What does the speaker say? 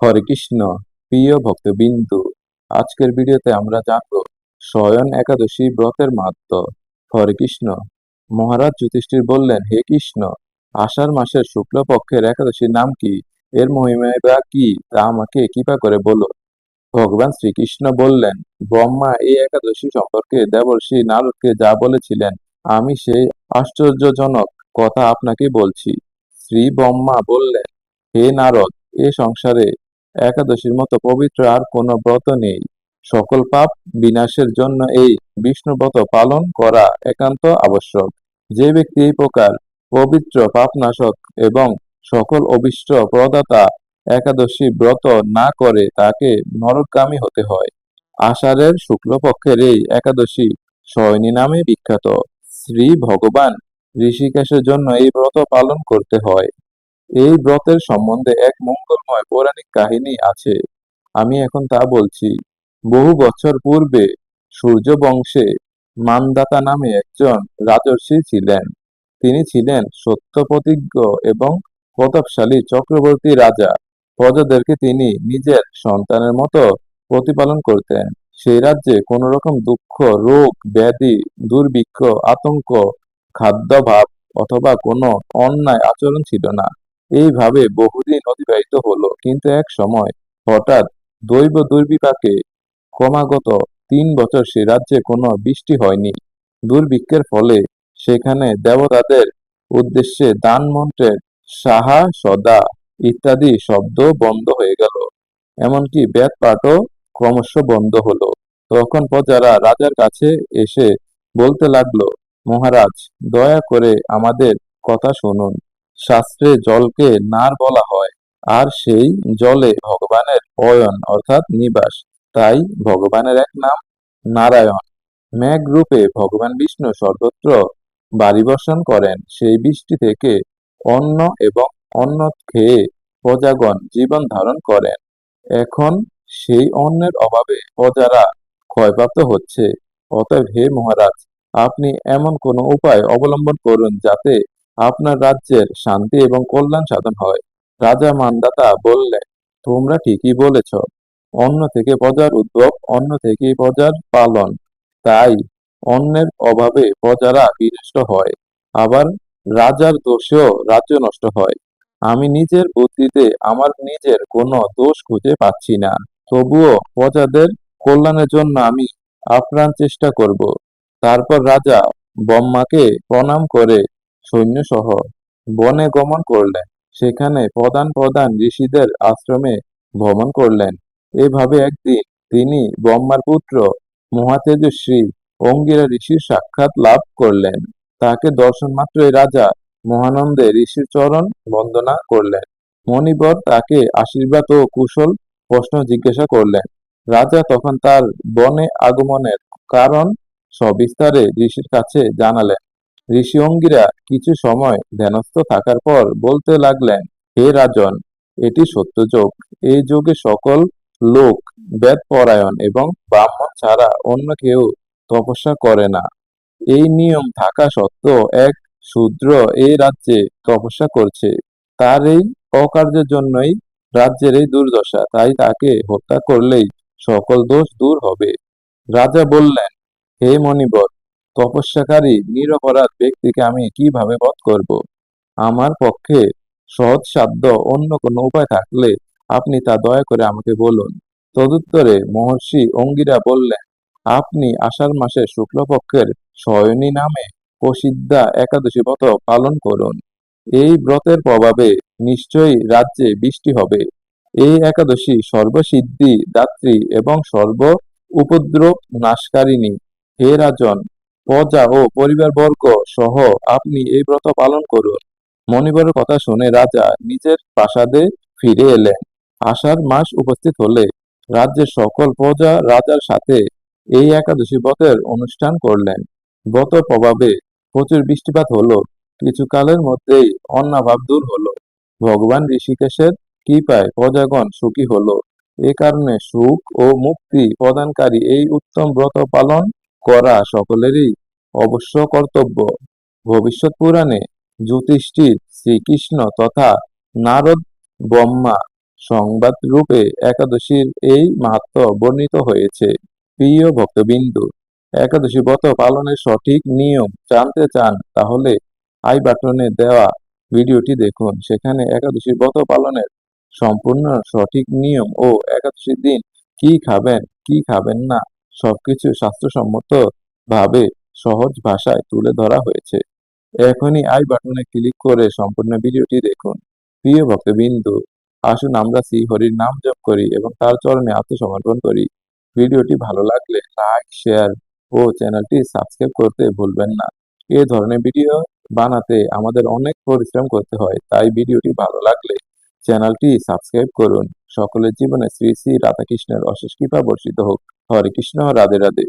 হরে কৃষ্ণ। প্রিয় ভক্তবিন্দু, আজকের ভিডিওতে আমরা জানব শয়ন একাদশী ব্রতের মাহাত্ম্য। হরে কৃষ্ণ। মহারাজ যুধিষ্ঠির বললেন, হে কৃষ্ণ, আষাঢ় মাসের শুক্লপক্ষের একাদশীর নাম কি? এর মহিমা বা কি তা আমাকে কৃপা করে বলো। ভগবান শ্রীকৃষ্ণ বললেন, ব্রহ্মা এই একাদশী সম্পর্কে দেবর্ষি নারদকে যা বলেছিলেন, আমি সেই আশ্চর্যজনক কথা আপনাকে বলছি। শ্রী ব্রহ্মা বললেন, হে নারদ, এ সংসারে একাদশীর মতো পবিত্র আর কোনো ব্রত নেই। সকল পাপ বিনাশের জন্য এই বিষ্ণু ব্রত পালন করা একান্ত আবশ্যক। যে ব্যক্তি এই প্রকার পবিত্র পাপনাশক এবং সকল অভীষ্ট প্রদাতা একাদশী ব্রত না করে তাকে নরকগামী হতে হয়। আষাঢ়ের শুক্লপক্ষের এই একাদশী শয়নী নামে বিখ্যাত। শ্রী ভগবান ঋষিকেশের জন্য এই ব্রত পালন করতে হয়। এই ব্রতের সম্বন্ধে এক মঙ্গলময় পৌরাণিক কাহিনী আছে, আমি এখন তা বলছি। বহু বছর পূর্বে সূর্য বংশে মানদাতা নামে একজন রাজর্ষি ছিলেন। তিনি ছিলেন সত্যপ্রতিজ্ঞ এবং প্রতাপশালী চক্রবর্তী রাজা। প্রজাদেরকে তিনি নিজের সন্তানের মতো প্রতিপালন করতেন। সেই রাজ্যে কোন রকম দুঃখ, রোগ, ব্যাধি, দুর্ভিক্ষ, আতঙ্ক, খাদ্যাভাব অথবা কোনো অন্যায় আচরণ ছিল না। এইভাবে বহুদিন অতিবাহিত হলো, কিন্তু এক সময় হঠাৎ দৈব দুর্বিপাকে ক্রমাগত 3 বছর সে রাজ্যে কোনো বৃষ্টি হয়নি। দুর্ভিক্ষের ফলে সেখানে দেবতাদের উদ্দেশ্যে দান মন্ত্রের সাহা সদা ইত্যাদি শব্দ বন্ধ হয়ে গেল। এমনকি বেদ পাঠও ক্রমশ বন্ধ হলো। তখন প্রজারা রাজার কাছে এসে বলতে লাগলো, মহারাজ, দয়া করে আমাদের কথা শুনুন। শাস্ত্রে জলকে নার বলা হয়, আর সেই জলে ভগবানের অয়ন অর্থাৎ নিবাস। তাই ভগবানের এক নাম নারায়ণ। মেঘ রূপে ভগবান বিষ্ণু সর্বত্র বাড়ি বর্ষণ করেন। সেই বৃষ্টি থেকে অন্ন এবং অন্ন খেয়ে প্রজাগণ জীবন ধারণ করেন। এখন সেই অন্নের অভাবে প্রজারা ক্ষয়প্রাপ্ত হচ্ছে। অতএব হে মহারাজ, আপনি এমন কোনো উপায় অবলম্বন করুন যাতে আপনার রাজ্যের শান্তি এবং কল্যাণ সাধন হয়। রাজা মান্দাতা বললেন, তোমরা ঠিকই বলেছ। অন্ন থেকে প্রজার উদ্ভব, অন্ন থেকেই প্রজার পালন। তাই অন্নের অভাবে প্রজারা বিনষ্ট হয়, আবার রাজার দোষেও রাজ্য নষ্ট হয়। আমি নিজের বুদ্ধিতে আমার নিজের কোনো দোষ খুঁজে পাচ্ছি না, তবুও প্রজাদের কল্যাণের জন্য আমি আপ্রাণ চেষ্টা করব। তারপর রাজা ব্রহ্মাকে প্রণাম করে সৈন্যসহ বনে গমন করলেন। সেখানে প্রধান প্রধান ঋষিদের আশ্রমে ভ্রমণ করলেন। এভাবে একদিন তিনি ব্রহ্মার পুত্র মহাতেজস্বী অঙ্গিরা ঋষির সাক্ষাৎ লাভ করলেন। তাকে দর্শন মাত্রই রাজা মহানন্দে ঋষির চরণ বন্দনা করলেন। মণিবর তাকে আশীর্বাদ ও কুশল প্রশ্ন জিজ্ঞাসা করলেন। রাজা তখন তার বনে আগমনের কারণ সবিস্তারে ঋষির কাছে জানালেন। ঋষি অঙ্গিরা কিছু সময় ধ্যানস্থ থাকার পর বলতে লাগলেন, হে রাজন, এটি সত্য যোগ। এই যোগে সকল লোক বেদ পরায়ণ এবং ব্রাহ্মণ ছাড়া অন্য কেউ তপস্যা করে না। এই নিয়ম থাকা সত্ত্বেও এক শূদ্র এই রাজ্যে তপস্যা করছে। তার এই অকার্যের জন্যই রাজ্যের এই দুর্দশা। তাই তাকে হত্যা করলেই সকল দোষ দূর হবে। রাজা বললেন, হে মণিবর, তপস্যাকারী নিরপরাধ ব্যক্তিকে আমি কিভাবে বধ করব? আমার পক্ষে সহজসাধ্য অন্য কোনো উপায় থাকলে আপনি তা দয়া করে আমাকে বলুন। তদুত্তরে মহর্ষি অঙ্গিরা বললেন, আপনি আষাঢ় মাসের শুক্লপক্ষের শয়নী নামে প্রসিদ্ধা একাদশী ব্রত পালন করুন। এই ব্রতের প্রভাবে নিশ্চয়ই রাজ্যে বৃষ্টি হবে। এই একাদশী সর্বসিদ্ধি দাত্রী এবং সর্ব উপদ্রব নাশকারিণী। হে রাজন, প্রজা ও পরিবারবর্গ সহ আপনি এই ব্রত পালন করুন। মণিবরের কথা শুনে রাজা নিজের প্রাসাদে ফিরে এলেন। আষাঢ় মাস উপস্থিত হলে রাজ্যের সকল প্রজা রাজার সাথে এই একাদশী ব্রতের অনুষ্ঠান করলেন। ব্রত প্রভাবে প্রচুর বৃষ্টিপাত হলো। কিছুকালের মধ্যেই অন্নাভাব দূর হলো। ভগবান ঋষিকেশের কৃপায় প্রজাগণ সুখী হলো। এ কারণে সুখ ও মুক্তি প্রদানকারী এই উত্তম ব্রত পালন করা সকলেরই অবশ্য কর্তব্য। ভবিষ্যৎ পুরাণে যুধিষ্ঠির, শ্রীকৃষ্ণ তথা নারদ, ব্রহ্মা সংবাদ রূপে একাদশীর এই মাহাত্ম্য বর্ণিত হয়েছে। প্রিয় ভক্তবিন্দু, একাদশী ব্রত পালনের সঠিক নিয়ম জানতে চান তাহলে আই বাটনে দেওয়া ভিডিওটি দেখুন। সেখানে একাদশী ব্রত পালনের সম্পূর্ণ সঠিক নিয়ম ও একাদশীর দিন কি খাবেন কি খাবেন না সবকিছু স্বাস্থ্যসম্মত ভাবে সহজ ভাষায় তুলে ধরা হয়েছে। এখনই আই বাটনে ক্লিক করে সম্পূর্ণ ভিডিওটি দেখুন। প্রিয় ভক্তবিন্দু, আসুন আমরা শ্রী হরির নাম জপ করি এবং তার চরণে আত্মসমর্পণ করি। ভিডিওটি ভালো লাগলে লাইক, শেয়ার ও চ্যানেলটি সাবস্ক্রাইব করতে ভুলবেন না। এ ধরনের ভিডিও বানাতে আমাদের অনেক পরিশ্রম করতে হয়, তাই ভিডিওটি ভালো লাগলে চ্যানেলটি সাবস্ক্রাইব করুন। সকলের জীবনে শ্রী শ্রী রাধাকৃষ্ণের অশেষ কৃপা বর্ষিত হোক। হরে কৃষ্ণ, রাধে রাধে।